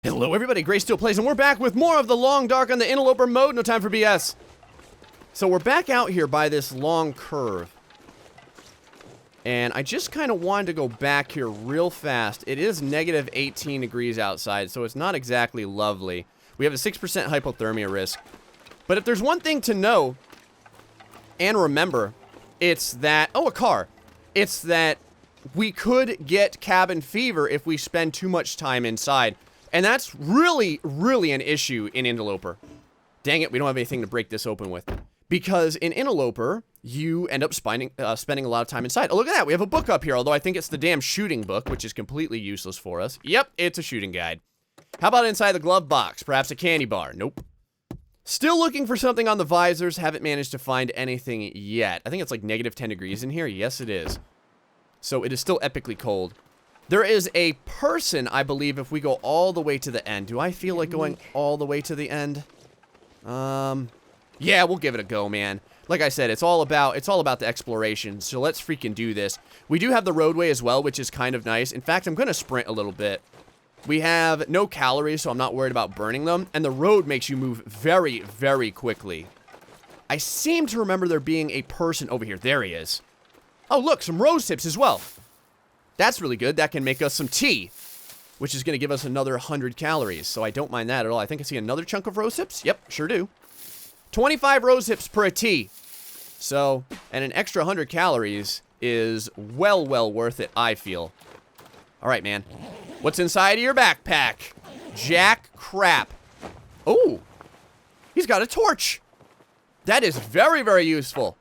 Hello everybody, GrayStillPlays, and we're back with more of the Long Dark on the Interloper mode. No time for BS. So we're back out here by this long curve. And I just kind of wanted to go back here real fast. It is negative 18 degrees outside, so it's not exactly lovely. We have a 6% hypothermia risk. But if there's one thing to know and remember, it's that... Oh, a car. It's that we could get cabin fever if we spend too much time inside. And that's really, really an issue in Interloper. Dang it, we don't have anything to break this open with. Because in Interloper, you end up spending a lot of time inside. Oh, look at that, we have a book up here, although I think it's the damn shooting book, which is completely useless for us. Yep, it's a shooting guide. How about inside the glove box? Perhaps a candy bar? Nope. Still looking for something on the visors. Haven't managed to find anything yet. I think it's like negative 10 degrees in here. Yes, it is. So it is still epically cold. There is a person, I believe, if we go all the way to the end. Do I feel like going all the way to the end? Yeah, we'll give it a go, man. Like I said, it's all about the exploration, so let's freaking do this. We do have the roadway as well, which is kind of nice. In fact, I'm going to sprint a little bit. We have no calories, so I'm not worried about burning them, and the road makes you move very, very quickly. I seem to remember there being a person over here. There he is. Oh, look, some rose hips as well. That's really good. That can make us some tea, which is going to give us another 100 calories, so I don't mind that at all. I think I see another chunk of rose hips. Yep, sure do. 25 rose hips per a tea. So, and an extra 100 calories is well worth it, I feel. All right, man. What's inside of your backpack? Jack crap. Oh, he's got a torch. That is very, very useful.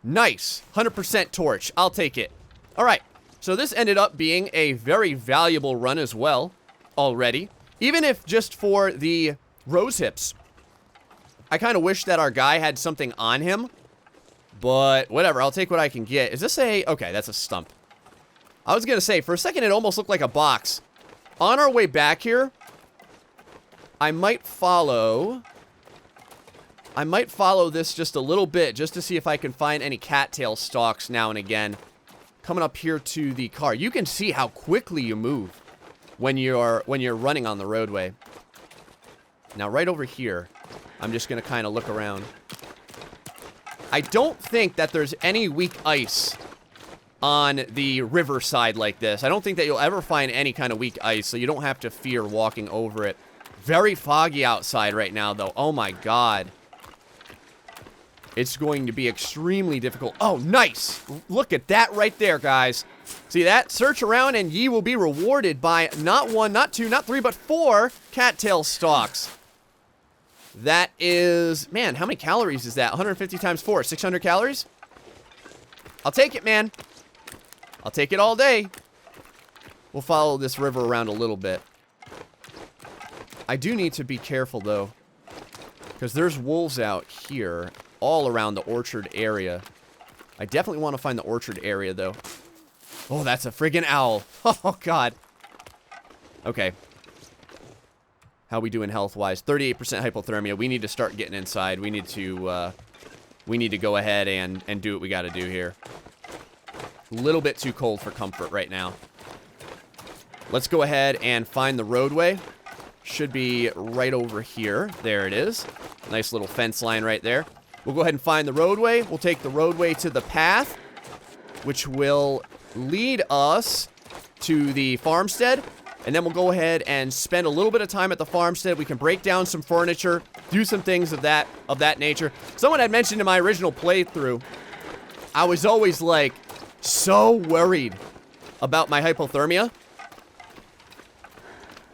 Nice. 100% torch. I'll take it. All right. So this ended up being a very valuable run as well, already. Even if just for the rose hips. I kind of wish that our guy had something on him. But whatever, I'll take what I can get. Is this a... Okay, that's a stump. I was going to say, for a second it almost looked like a box. On our way back here, I might follow this just a little bit, just to see if I can find any cattail stalks now and again. Coming up here to the car. You can see how quickly you move when you're running on the roadway. Now right over here, I'm just gonna kind of look around. I don't think that there's any weak ice on the riverside like this. I don't think that you'll ever find any kind of weak ice, so you don't have to fear walking over it. Very foggy outside right now, though. Oh my god. It's going to be extremely difficult. Oh, nice. Look at that right there, guys. See that? Search around and ye will be rewarded by not one, not two, not three, but 4 cattail stalks. That is... Man, how many calories is that? 150 times 4. 600 calories? I'll take it, man. I'll take it all day. We'll follow this river around a little bit. I do need to be careful, though, because there's wolves out here all around the orchard area. I definitely want to find the orchard area, though. Oh, that's a friggin' owl. Oh, God. Okay. How we doing health-wise? 38% hypothermia. We need to start getting inside. We need to go ahead and do what we got to do here. A little bit too cold for comfort right now. Let's go ahead and find the roadway. Should be right over here. There it is. Nice little fence line right there. We'll go ahead and find the roadway. We'll take the roadway to the path, which will lead us to the farmstead. And then we'll go ahead and spend a little bit of time at the farmstead. We can break down some furniture, do some things of that nature. Someone had mentioned in my original playthrough, I was always like so worried about my hypothermia.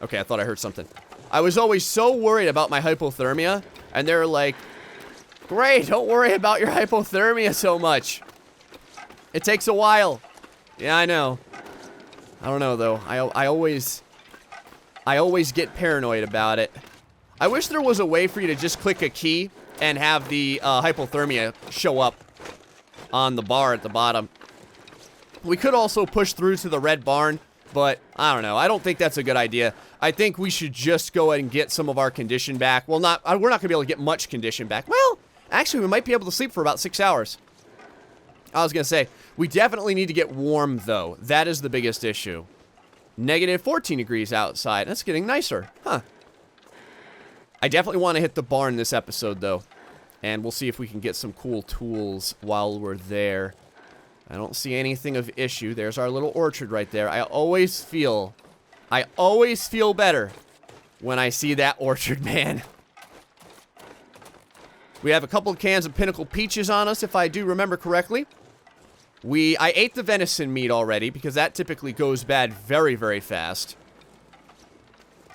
Okay, I thought I heard something. I was always so worried about my hypothermia, and they're like, "Great, don't worry about your hypothermia so much. It takes a while." Yeah, I know. I don't know, though. I always get paranoid about it. I wish there was a way for you to just click a key and have the hypothermia show up on the bar at the bottom. We could also push through to the red barn, but I don't know. I don't think that's a good idea. I think we should just go ahead and get some of our condition back. Well, we're not going to be able to get much condition back. Well, actually, we might be able to sleep for about 6 hours. I was going to say, we definitely need to get warm, though. That is the biggest issue. Negative 14 degrees outside. That's getting nicer. Huh. I definitely want to hit the barn this episode, though. And we'll see if we can get some cool tools while we're there. I don't see anything of issue. There's our little orchard right there. I always feel better when I see that orchard, man. We have a couple of cans of Pinnacle Peaches on us, if I do remember correctly. I ate the venison meat already, because that typically goes bad very, very fast.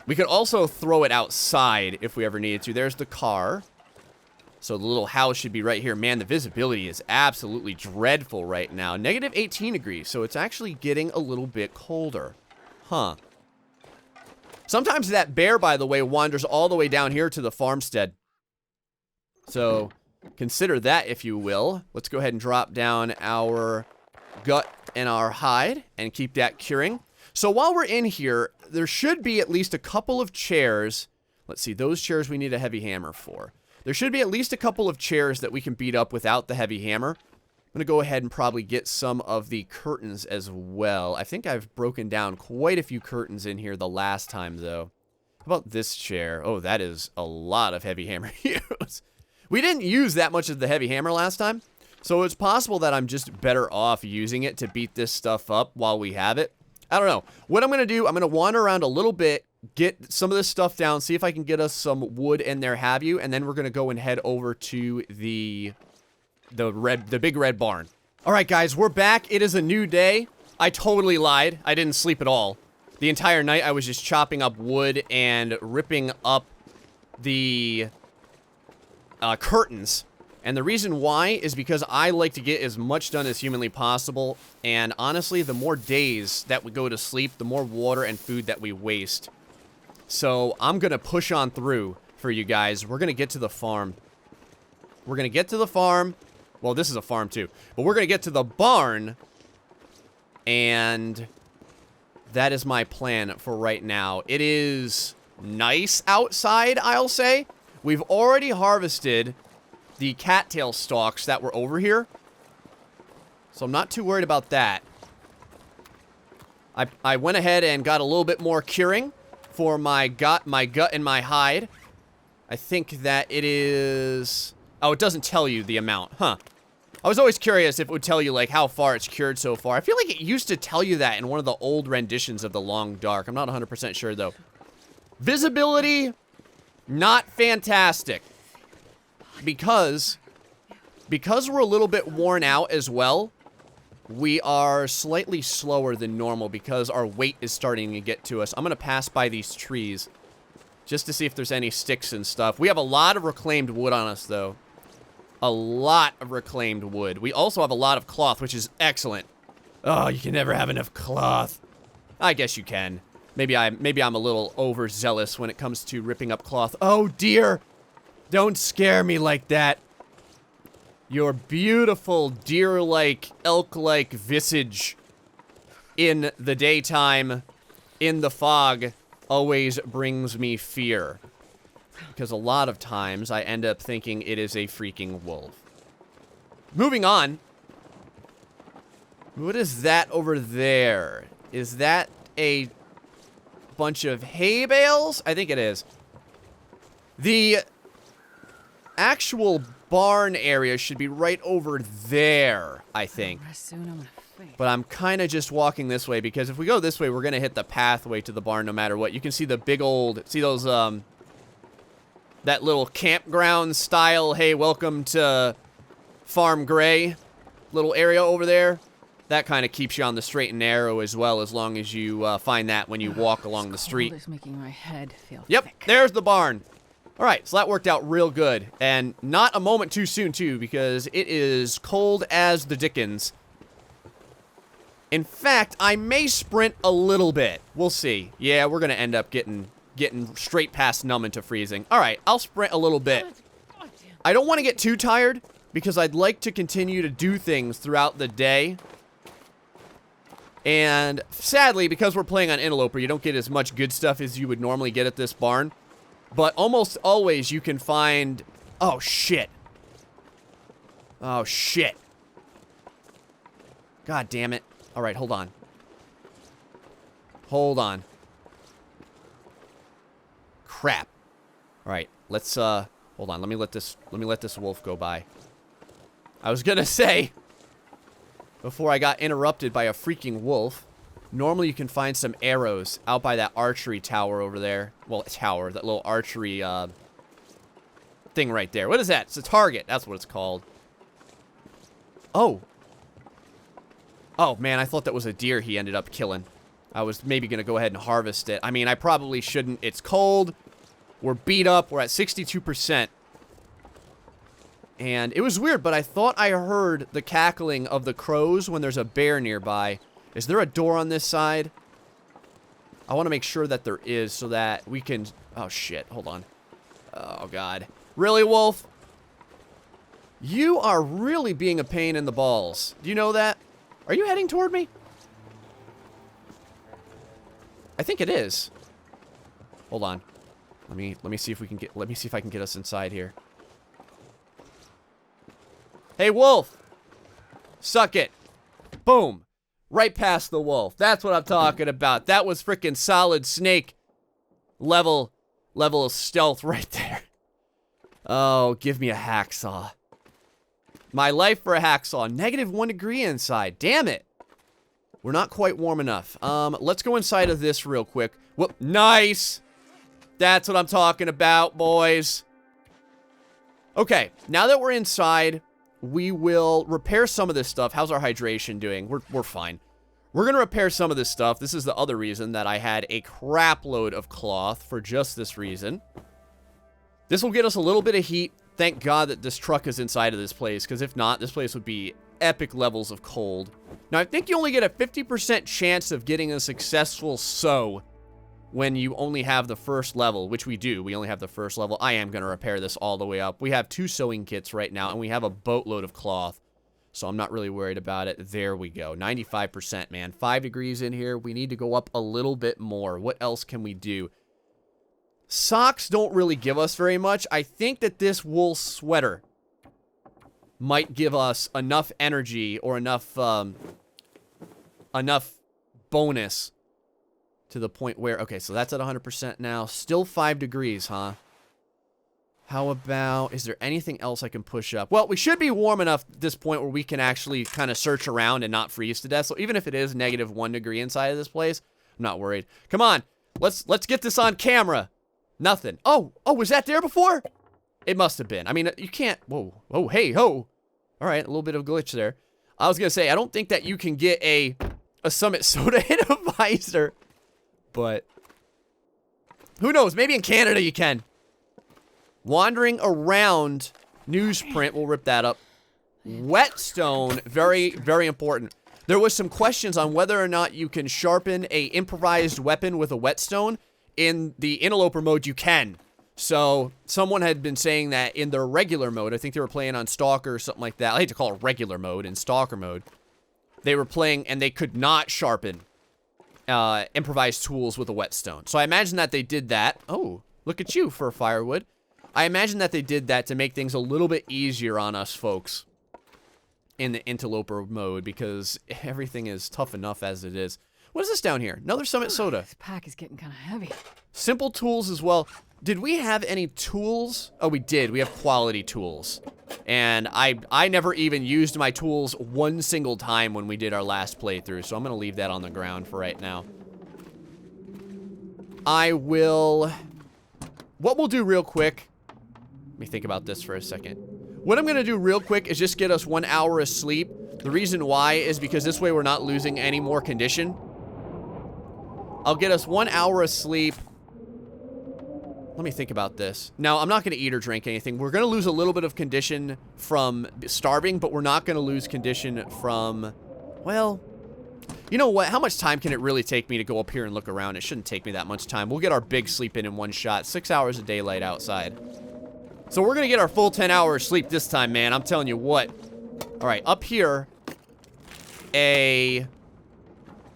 We could also throw it outside if we ever needed to. There's the car. So the little house should be right here. Man, the visibility is absolutely dreadful right now. Negative 18 degrees, so it's actually getting a little bit colder. Huh. Sometimes that bear, by the way, wanders all the way down here to the farmstead. So consider that, if you will. Let's go ahead and drop down our gut and our hide and keep that curing. So while we're in here, there should be at least a couple of chairs. Let's see, those chairs we need a heavy hammer for. There should be at least a couple of chairs that we can beat up without the heavy hammer. I'm going to go ahead and probably get some of the curtains as well. I think I've broken down quite a few curtains in here the last time, though. How about this chair? Oh, that is a lot of heavy hammer use. We didn't use that much of the heavy hammer last time, so it's possible that I'm just better off using it to beat this stuff up while we have it. I don't know. What I'm going to do, I'm going to wander around a little bit, get some of this stuff down, see if I can get us some wood and there have you, and then we're going to go and head over to the big red barn. All right, guys, we're back. It is a new day. I totally lied. I didn't sleep at all. The entire night I was just chopping up wood and ripping up the curtains. And the reason why is because I like to get as much done as humanly possible. And honestly, the more days that we go to sleep, the more water and food that we waste. So I'm going to push on through for you guys. We're going to get to the farm. We're going to get to the farm. Well, this is a farm too. But we're going to get to the barn. And that is my plan for right now. It is nice outside, I'll say. We've already harvested the cattail stalks that were over here. So I'm not too worried about that. I went ahead and got a little bit more curing for my gut and my hide. I think that it is... Oh, it doesn't tell you the amount. Huh. I was always curious if it would tell you, like, how far it's cured so far. I feel like it used to tell you that in one of the old renditions of the Long Dark. I'm not 100% sure, though. Visibility, not fantastic. Because we're a little bit worn out as well, we are slightly slower than normal because our weight is starting to get to us. I'm going to pass by these trees just to see if there's any sticks and stuff. We have a lot of reclaimed wood on us, though. A lot of reclaimed wood. We also have a lot of cloth, which is excellent. Oh, you can never have enough cloth. I guess you can. Maybe I'm a little overzealous when it comes to ripping up cloth. Oh, dear. Don't scare me like that. Your beautiful deer-like, elk-like visage in the daytime, in the fog, always brings me fear. Because a lot of times I end up thinking it is a freaking wolf. Moving on. What is that over there? Is that a bunch of hay bales? I think it is. The actual barn area should be right over there, I think. But I'm kind of just walking this way because if we go this way, we're going to hit the pathway to the barn no matter what. You can see the big old, see those, that little campground style, hey, welcome to Farm Gray little area over there. That kind of keeps you on the straight and narrow as well, as long as you find that when you walk along the street. It's making my head feel Yep, thick. there's the barn. All right, so that worked out real good. And not a moment too soon, too, because it is cold as the dickens. In fact, I may sprint a little bit. We'll see. Yeah, we're going to end up getting straight past numb into freezing. All right, I'll sprint a little bit. I don't want to get too tired because I'd like to continue to do things throughout the day. And sadly, because we're playing on Interloper, you don't get as much good stuff as you would normally get at this barn. But almost always you can find... Oh, shit. Oh, shit. God damn it. All right, hold on. Hold on. Crap. All right, let's hold on. Let me let this wolf go by. I was gonna say, before I got interrupted by a freaking wolf, normally you can find some arrows out by that archery tower over there. Well, tower, that little archery thing right there. What is that? It's a target. That's what it's called. Oh. Oh, man, I thought that was a deer he ended up killing. I was maybe going to go ahead and harvest it. I mean, I probably shouldn't. It's cold. We're beat up. We're at 62%. And it was weird, but I thought I heard the cackling of the crows when there's a bear nearby. Is there a door on this side? I want to make sure that there is so that we can... Oh, shit. Hold on. Oh, God. Really, wolf? You are really being a pain in the balls. Do you know that? Are you heading toward me? I think it is. Hold on. Let me see if we can get... Let me see if I can get us inside here. Hey, wolf! Suck it. Boom. Right past the wolf. That's what I'm talking about. That was freaking solid snake level of stealth right there. Oh, give me a hacksaw. My life for a hacksaw. -1 degree inside. Damn it. We're not quite warm enough. Let's go inside of this real quick. Whoop. Nice. That's what I'm talking about, boys. Okay, now that we're inside, we will repair some of this stuff. How's our hydration doing? We're fine. We're going to repair some of this stuff. This is the other reason that I had a crap load of cloth for just this reason. This will get us a little bit of heat. Thank God that this truck is inside of this place, because if not, this place would be epic levels of cold. Now, I think you only get a 50% chance of getting a successful sew when you only have the first level, which we do. We only have the first level. I am going to repair this all the way up. We have 2 sewing kits right now, and we have a boatload of cloth, so I'm not really worried about it. There we go. 95%, man. 5 degrees in here. We need to go up a little bit more. What else can we do? Socks don't really give us very much. I think that this wool sweater might give us enough energy or enough bonus to the point where... Okay, so that's at 100% now. Still 5 degrees, huh? How about... Is there anything else I can push up? Well, we should be warm enough at this point where we can actually kind of search around and not freeze to death. So even if it is -1 degree inside of this place, I'm not worried. Come on. Let's get this on camera. Nothing. Oh, was that there before? It must have been. I mean, you can't... Whoa. Oh, hey, ho. All right, a little bit of glitch there. I was going to say, I don't think that you can get a Summit Soda in a visor. But who knows? Maybe in Canada you can. Wandering around newsprint. We'll rip that up. Whetstone. Very, very important. There was some questions on whether or not you can sharpen a improvised weapon with a whetstone. In the Interloper mode, you can. So, someone had been saying that in their regular mode, I think they were playing on Stalker or something like that. I hate to call it regular mode, in Stalker mode. They were playing and they could not sharpen improvised tools with a whetstone. So I imagine that they did that. Oh, look at you for firewood. I imagine that they did that to make things a little bit easier on us folks in the Interloper mode, because everything is tough enough as it is. What is this down here? Another Summit Soda. This pack is getting kind of heavy. Simple tools as well. Did we have any tools? Oh, we did. We have quality tools. And I never even used my tools one single time when we did our last playthrough, so I'm going to leave that on the ground for right now. I will... What we'll do real quick... Let me think about this for a second. What I'm going to do real quick is just get us 1 hour of sleep. The reason why is because this way we're not losing any more condition. I'll get us 1 hour of sleep. Let me think about this. Now, I'm not going to eat or drink anything. We're going to lose a little bit of condition from starving, but we're not going to lose condition from, well, you know what? How much time can it really take me to go up here and look around? It shouldn't take me that much time. We'll get our big sleep in one shot. 6 hours of daylight outside. So we're going to get our full 10 hours sleep this time, man. I'm telling you what. All right, up here, a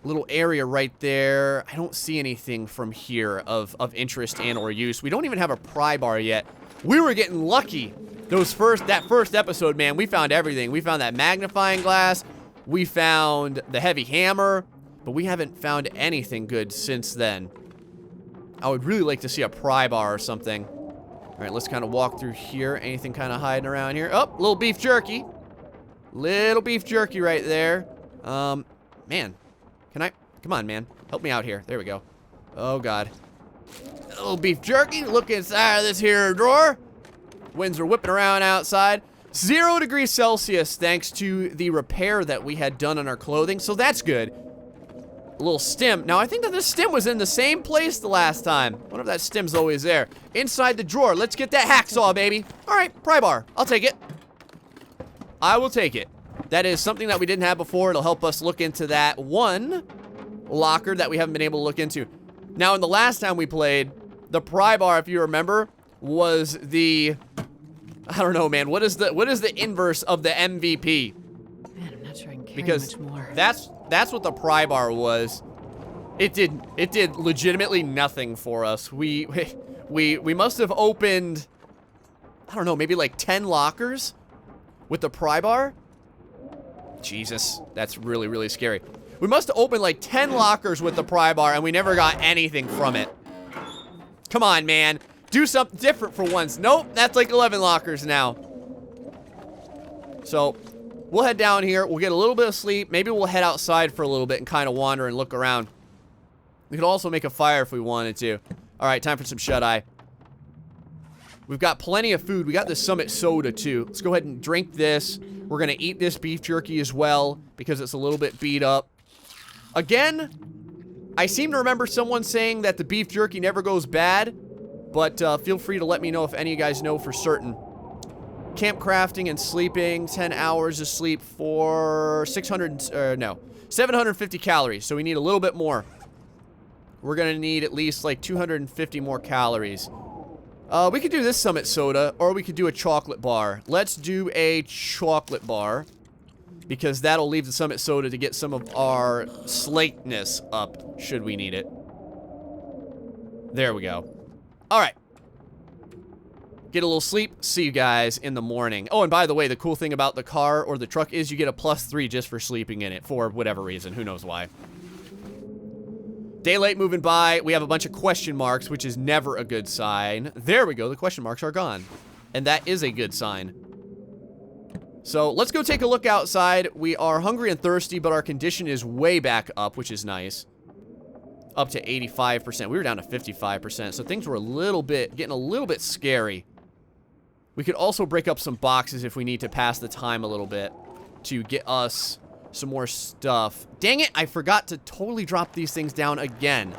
little area right there. I don't see anything from here of interest and or use. We don't even have a pry bar yet. We were getting lucky. That first episode, man, we found everything. We found that magnifying glass. We found the heavy hammer. But we haven't found anything good since then. I would really like to see a pry bar or something. All right, let's kind of walk through here. Anything kind of hiding around here? Oh, little beef jerky. Little beef jerky right there. Man. Can I? Come on, man. Help me out here. There we go. Oh, God. A little beef jerky. Look inside of this here drawer. Winds are whipping around outside. 0 degrees Celsius thanks to the repair that we had done on our clothing. So that's good. A little stem. Now, I think that this stem was in the same place the last time. I wonder if that stem's always there. Inside the drawer. Let's get that hacksaw, baby. All right, pry bar. I'll take it. I will take it. That is something that we didn't have before. It'll help us look into that one locker that we haven't been able to look into. Now, in the last time we played, the pry bar, if you remember, was the... I don't know, man. What is the inverse of the MVP? Man, I'm not sure I can carry Because much more. that's what the pry bar was. It did legitimately nothing for us. We must have opened, I don't know, maybe like 10 lockers with the pry bar. Jesus, that's really, really scary. We must have opened like 10 lockers with the pry bar and we never got anything from it. Come on, man. Do something different for once. Nope, that's like 11 lockers now. So, we'll head down here. We'll get a little bit of sleep. Maybe we'll head outside for a little bit and kind of wander and look around. We could also make a fire if we wanted to. All right, time for some shut-eye. We've got plenty of food. We got the Summit soda, too. Let's go ahead and drink this. We're going to eat this beef jerky as well because it's a little bit beat up. Again, I seem to remember someone saying that the beef jerky never goes bad. But feel free to let me know if any of you guys know for certain. Camp crafting and sleeping, 10 hours of sleep for 750 calories. So we need a little bit more. We're gonna need at least like 250 more calories. We could do this Summit soda, or we could do a chocolate bar. Let's do a chocolate bar, because that'll leave the Summit soda to get some of our slateness up, should we need it. There we go. All right. Get a little sleep. See you guys in the morning. Oh, and by the way, the cool thing about the car or the truck is you get a +3 just for sleeping in it for whatever reason. Who knows why. Daylight moving by. We have a bunch of question marks, which is never a good sign. There we go. The question marks are gone. And that is a good sign. So let's go take a look outside. We are hungry and thirsty, but our condition is way back up, which is nice. Up to 85%. We were down to 55%, so things were getting a little bit scary. We could also break up some boxes if we need to pass the time a little bit to get us some more stuff. Dang it, I forgot to totally drop these things down again.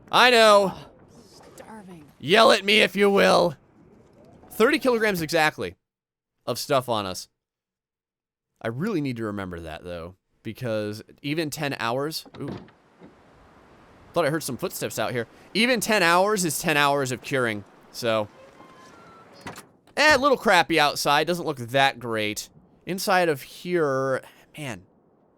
I know. Starving. Yell at me if you will. 30 kilograms exactly of stuff on us. I really need to remember that, though, because even 10 hours... Ooh. Thought I heard some footsteps out here. Even 10 hours is 10 hours of curing. So, a little crappy outside. Doesn't look that great. Inside of here, man,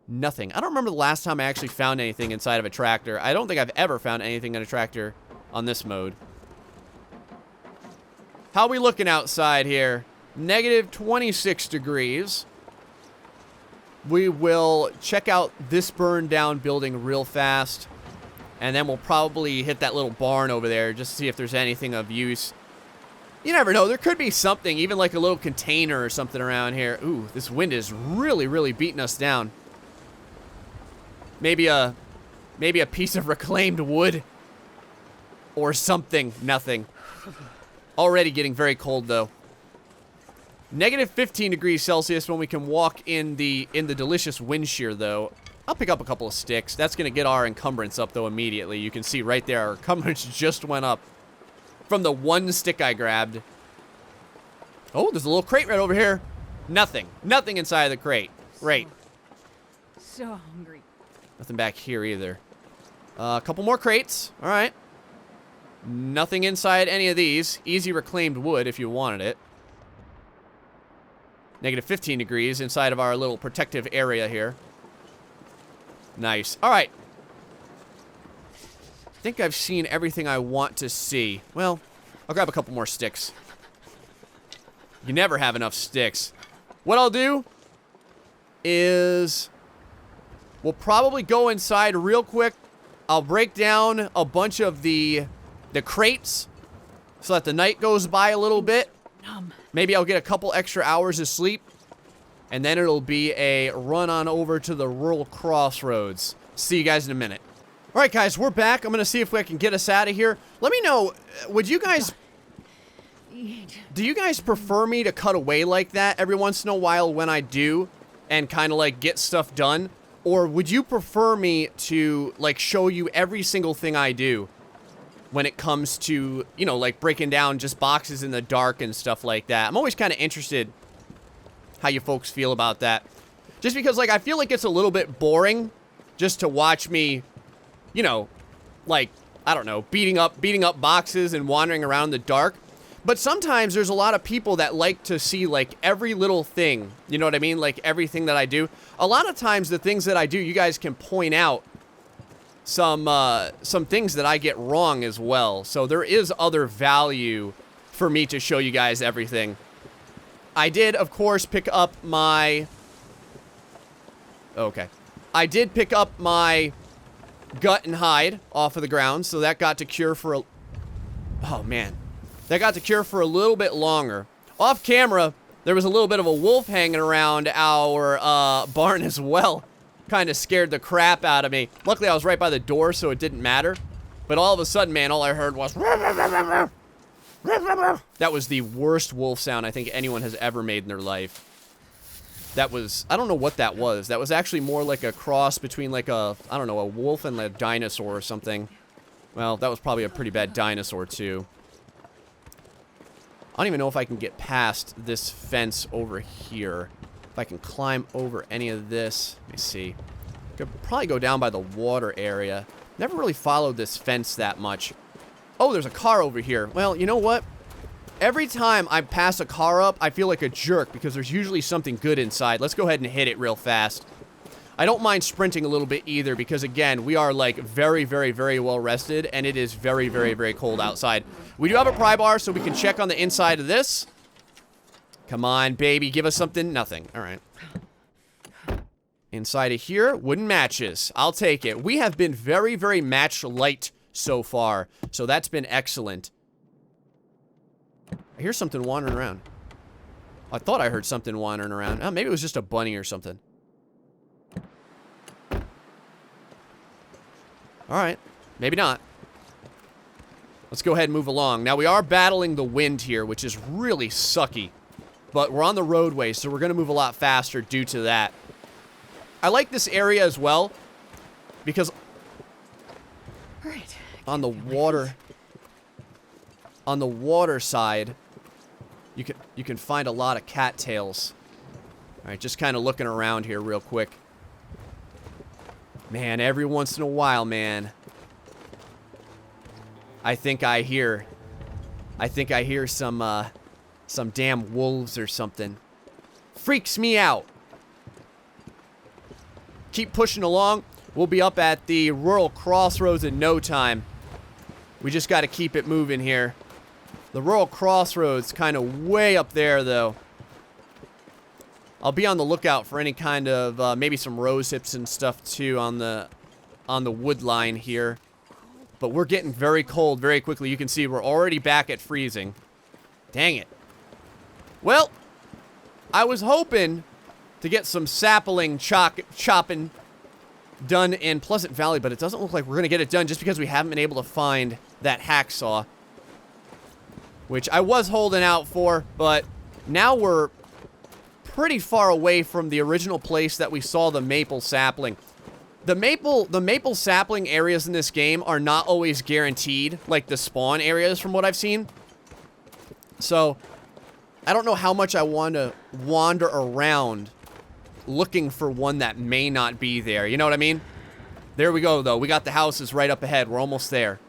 nothing. I don't remember the last time I actually found anything inside of a tractor. I don't think I've ever found anything in a tractor on this mode. How are we looking outside here? Negative 26 degrees. We will check out this burned down building real fast. And then we'll probably hit that little barn over there just to see if there's anything of use. You never know. There could be something, even like a little container or something around here. Ooh, this wind is really, really beating us down. Maybe a piece of reclaimed wood or something. Nothing. Already getting very cold, though. Negative 15 degrees Celsius when we can walk in the delicious wind shear, though. I'll pick up a couple of sticks. That's going to get our encumbrance up, though, immediately. You can see right there, our encumbrance just went up from the one stick I grabbed. Oh, there's a little crate right over here. Nothing. Nothing inside of the crate. Great. So hungry. Nothing back here either. A couple more crates. All right. Nothing inside any of these. Easy reclaimed wood if you wanted it. Negative 15 degrees inside of our little protective area here. Nice. All right. I think I've seen everything I want to see. Well, I'll grab a couple more sticks. You never have enough sticks. What I'll do is we'll probably go inside real quick. I'll break down a bunch of the crates so that the night goes by a little bit. Maybe I'll get a couple extra hours of sleep. And then it'll be a run on over to the rural Crossroads. See you guys in a minute. All right, guys, we're back. I'm going to see if I can get us out of here. Let me know, would you guys... Do you guys prefer me to cut away like that every once in a while when I do and kind of like get stuff done? Or would you prefer me to like show you every single thing I do when it comes to, you know, like breaking down just boxes in the dark and stuff like that? I'm always kind of interested how you folks feel about that. Just because, like, I feel like it's a little bit boring just to watch me, you know, like, I don't know, beating up boxes and wandering around in the dark. But sometimes there's a lot of people that like to see, like, every little thing. You know what I mean? Like, everything that I do. A lot of times the things that I do, you guys can point out some things that I get wrong as well. So there is other value for me to show you guys everything. I did, of course, pick up my... Okay. I did pick up my gut and hide off of the ground, so that got to cure for a... Oh, man. That got to cure for a little bit longer. Off camera, there was a little bit of a wolf hanging around our barn as well. Kind of scared the crap out of me. Luckily, I was right by the door, so it didn't matter. But all of a sudden, man, all I heard was... That was the worst wolf sound I think anyone has ever made in their life. That was... I don't know what that was. That was actually more like a cross between like a... I don't know, a wolf and a dinosaur or something. Well, that was probably a pretty bad dinosaur too. I don't even know if I can get past this fence over here. If I can climb over any of this. Let me see. Could probably go down by the water area. Never really followed this fence that much. Oh, there's a car over here. Well, you know what? Every time I pass a car up, I feel like a jerk because there's usually something good inside. Let's go ahead and hit it real fast. I don't mind sprinting a little bit either because, again, we are, like, very, very, very well rested, and it is very, very, very cold outside. We do have a pry bar, so we can check on the inside of this. Come on, baby. Give us something. Nothing. All right. Inside of here, wooden matches. I'll take it. We have been very, very match light so far, so that's been excellent. I hear something wandering around. I thought I heard something wandering around. Oh, maybe it was just a bunny or something. Alright, maybe not. Let's go ahead and move along. Now, we are battling the wind here, which is really sucky. But we're on the roadway, so we're going to move a lot faster due to that. I like this area as well, because on the water side, you can find a lot of cattails. Alright, just kind of looking around here real quick. Man, every once in a while, man, I think I hear some damn wolves or something. Freaks me out. Keep pushing along. We'll be up at the rural Crossroads in no time. We just got to keep it moving here. The rural Crossroads kind of way up there, though. I'll be on the lookout for any kind of, maybe some rose hips and stuff, too, on the wood line here. But we're getting very cold very quickly. You can see we're already back at freezing. Dang it. Well, I was hoping to get some sapling chopping done in Pleasant Valley, but it doesn't look like we're going to get it done just because we haven't been able to find that hacksaw. Which I was holding out for, but now we're pretty far away from the original place that we saw the maple sapling. The maple sapling areas in this game are not always guaranteed, like the spawn areas from what I've seen. So, I don't know how much I want to wander around looking for one that may not be there. You know what I mean? There we go, though. We got the houses right up ahead. We're almost there.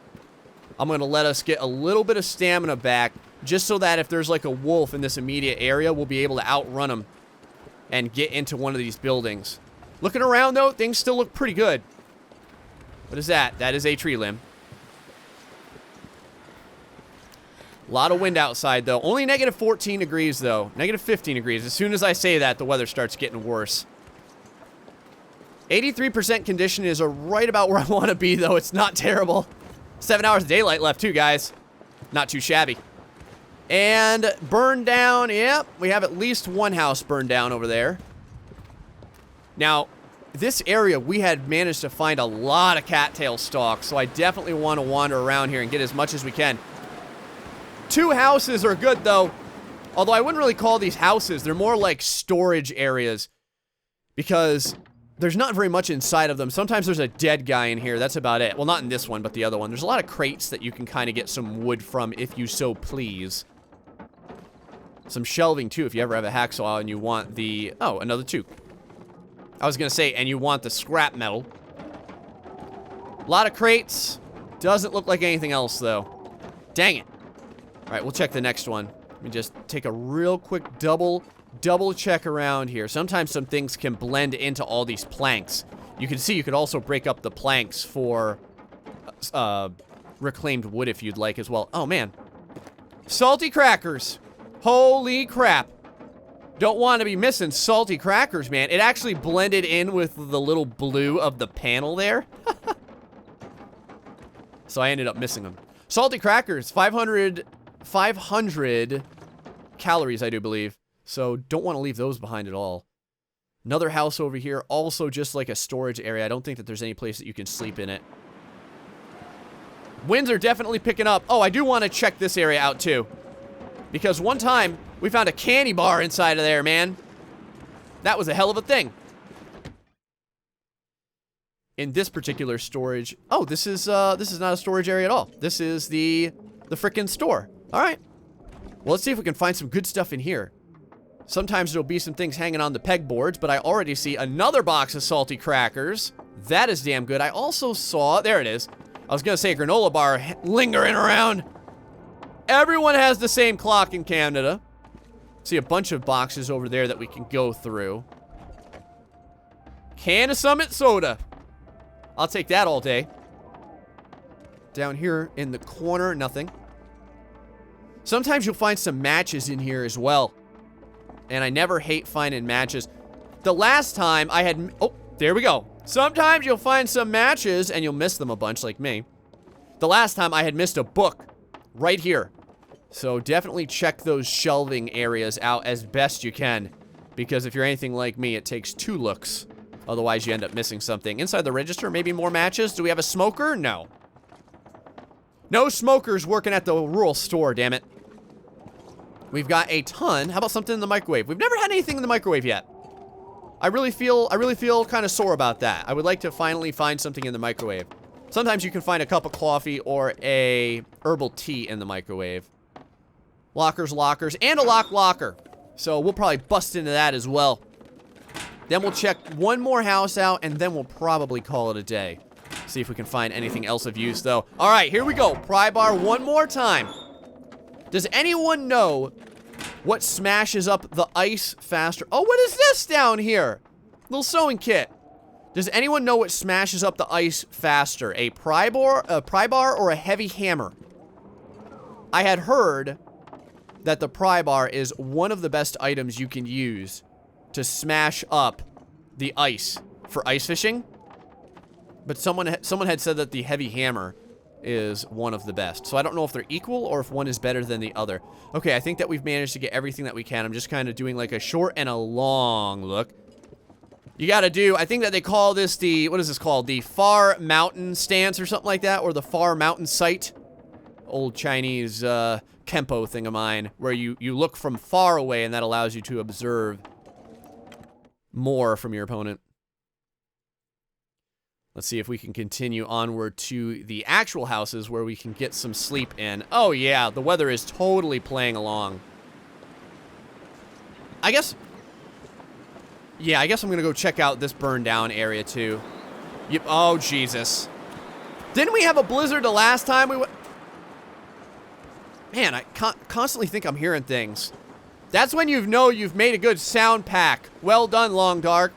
I'm going to let us get a little bit of stamina back, just so that if there's like a wolf in this immediate area, we'll be able to outrun him and get into one of these buildings. Looking around, though, things still look pretty good. What is that? That is a tree limb. A lot of wind outside, though. Only negative 14 degrees, though. Negative 15 degrees. As soon as I say that, the weather starts getting worse. 83% condition is right about where I want to be, though. It's not terrible. 7 hours of daylight left, too, guys. Not too shabby. And burned down. Yep, we have at least one house burned down over there. Now, this area, we had managed to find a lot of cattail stalks, so I definitely want to wander around here and get as much as we can. 2 houses are good, though. Although I wouldn't really call these houses. They're more like storage areas. Because there's not very much inside of them. Sometimes there's a dead guy in here. That's about it. Well, not in this one, but the other one. There's a lot of crates that you can kind of get some wood from if you so please. Some shelving, too, if you ever have a hacksaw and you want the... Oh, another 2. I was going to say, and you want the scrap metal. A lot of crates. Doesn't look like anything else, though. Dang it. All right, we'll check the next one. Let me just take a real quick double check around here. Sometimes some things can blend into all these planks. You can see you could also break up the planks for reclaimed wood if you'd like as well. Oh, man. Salty crackers. Holy crap. Don't want to be missing salty crackers, man. It actually blended in with the little blue of the panel there. So I ended up missing them. Salty crackers, 500 calories, I do believe. So don't want to leave those behind at all. Another house over here, also just like a storage area. I don't think that there's any place that you can sleep in it. Winds are definitely picking up. Oh, I do want to check this area out too. Because one time, we found a candy bar inside of there, man. That was a hell of a thing. In this particular storage... Oh, this is not a storage area at all. This is the frickin' store. All right. Well, let's see if we can find some good stuff in here. Sometimes there'll be some things hanging on the pegboards, but I already see another box of salty crackers. That is damn good. I also saw... There it is. I was going to say a granola bar lingering around. Everyone has the same clock in Canada. See a bunch of boxes over there that we can go through. Can of Summit soda. I'll take that all day. Down here in the corner, nothing. Sometimes you'll find some matches in here as well. And I never hate finding matches. The last time I had... Oh, there we go. Sometimes you'll find some matches and you'll miss them a bunch like me. The last time I had missed a book right here. So definitely check those shelving areas out as best you can. Because if you're anything like me, it takes 2 looks. Otherwise, you end up missing something. Inside the register, maybe more matches. Do we have a smoker? No. No smokers working at the rural store, damn it. We've got a ton. How about something in the microwave? We've never had anything in the microwave yet. I really feel kind of sore about that. I would like to finally find something in the microwave. Sometimes you can find a cup of coffee or a herbal tea in the microwave. Lockers, and a locker. So we'll probably bust into that as well. Then we'll check one more house out, and then we'll probably call it a day. See if we can find anything else of use, though. All right, here we go. Pry bar one more time. Does anyone know what smashes up the ice faster? Oh, what is this down here? Little sewing kit. Does anyone know what smashes up the ice faster? A pry bar or a heavy hammer? I had heard that the pry bar is one of the best items you can use to smash up the ice for ice fishing. But someone had said that the heavy hammer is one of the best. So I don't know if they're equal or if one is better than the other. Okay, I think that we've managed to get everything that we can. I'm just kind of doing like a short and a long look. You gotta do, I think that they call this the, what is this called? The far mountain stance or something like that, or the far mountain sight. Old Chinese Kempo thing of mine, where you look from far away and that allows you to observe more from your opponent. Let's see if we can continue onward to the actual houses where we can get some sleep in. Oh yeah, the weather is totally playing along. I guess I'm gonna go check out this burned down area too. Yep. Oh Jesus. Didn't we have a blizzard the last time we went? Man, I constantly think I'm hearing things. That's when you know you've made a good sound pack. Well done, Long Dark.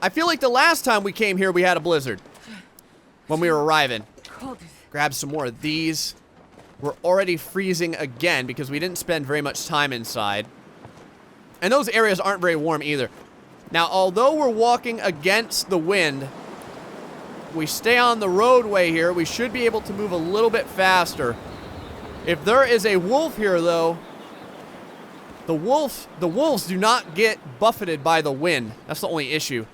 I feel like the last time we came here, we had a blizzard. When we were arriving. Grab some more of these. We're already freezing again because we didn't spend very much time inside. And those areas aren't very warm either. Now, although we're walking against the wind, we stay on the roadway here, we should be able to move a little bit faster. If there is a wolf here, though, the wolves do not get buffeted by the wind. That's the only issue.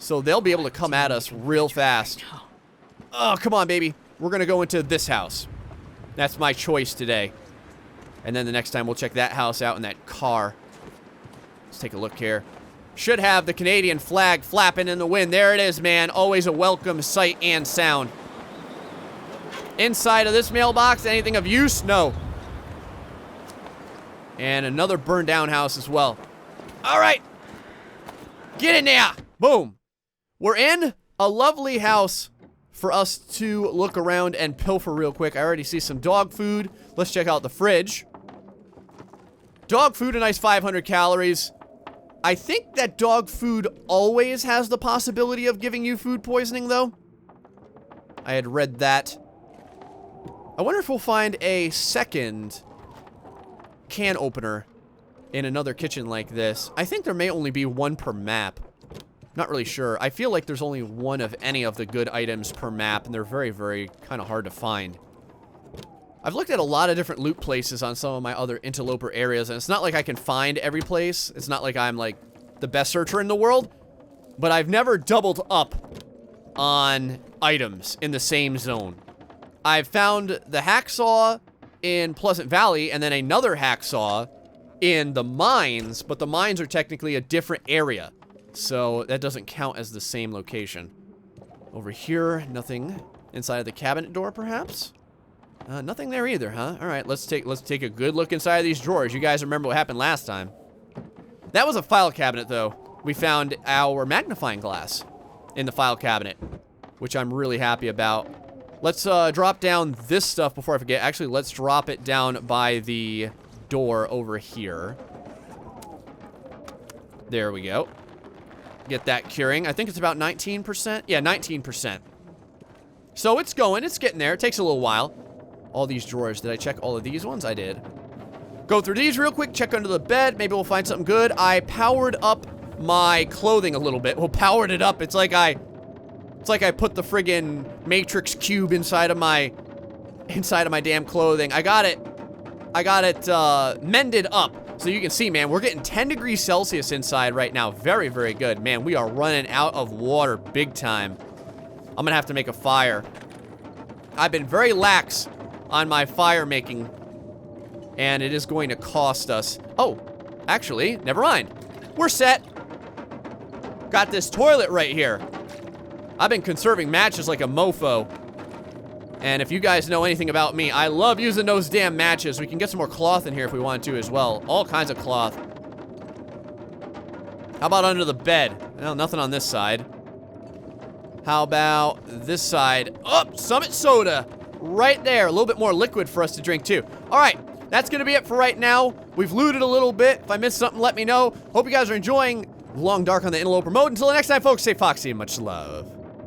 So they'll be able to come at us real fast. Oh, come on, baby. We're going to go into this house. That's my choice today. And then the next time we'll check that house out in that car. Let's take a look here. Should have the Canadian flag flapping in the wind. There it is, man. Always a welcome sight and sound. Inside of this mailbox, anything of use? No. And another burned down house as well. All right. Get in there. Boom. We're in a lovely house for us to look around and pilfer real quick. I already see some dog food. Let's check out the fridge. Dog food, a nice 500 calories. I think that dog food always has the possibility of giving you food poisoning, though. I had read that. I wonder if we'll find a second can opener in another kitchen like this. I think there may only be one per map. Not really sure. I feel like there's only one of any of the good items per map, and they're very, very kind of hard to find. I've looked at a lot of different loot places on some of my other interloper areas, and it's not like I can find every place. It's not like I'm, like, the best searcher in the world, but I've never doubled up on items in the same zone. I've found the hacksaw in Pleasant Valley, and then another hacksaw in the mines, but the mines are technically a different area, so that doesn't count as the same location. Over here, nothing inside of the cabinet door, perhaps? Nothing there either, huh? All right, let's take a good look inside of these drawers. You guys remember what happened last time. That was a file cabinet, though. We found our magnifying glass in the file cabinet, which I'm really happy about. Let's drop down this stuff before I forget. Actually, let's drop it down by the door over here. There we go. Get that curing. I think it's about 19%. Yeah, 19%. So it's going. It's getting there. It takes a little while. All these drawers. Did I check all of these ones? I did. Go through these real quick. Check under the bed. Maybe we'll find something good. I powered up my clothing a little bit. Well, powered it up. It's like I put the friggin' Matrix cube inside of my damn clothing. I got it mended up. So you can see, man, we're getting 10 degrees Celsius inside right now. Very, very good. Man, we are running out of water big time. I'm gonna have to make a fire. I've been very lax on my fire making, and it is going to cost us. Oh, actually, never mind. We're set. Got this toilet right here. I've been conserving matches like a mofo. And if you guys know anything about me, I love using those damn matches. We can get some more cloth in here if we want to as well. All kinds of cloth. How about under the bed? Well, nothing on this side. How about this side? Oh, Summit Soda. Right there. A little bit more liquid for us to drink too. All right. That's going to be it for right now. We've looted a little bit. If I missed something, let me know. Hope you guys are enjoying Long Dark on the Interloper mode. Until the next time, folks, stay foxy and much love.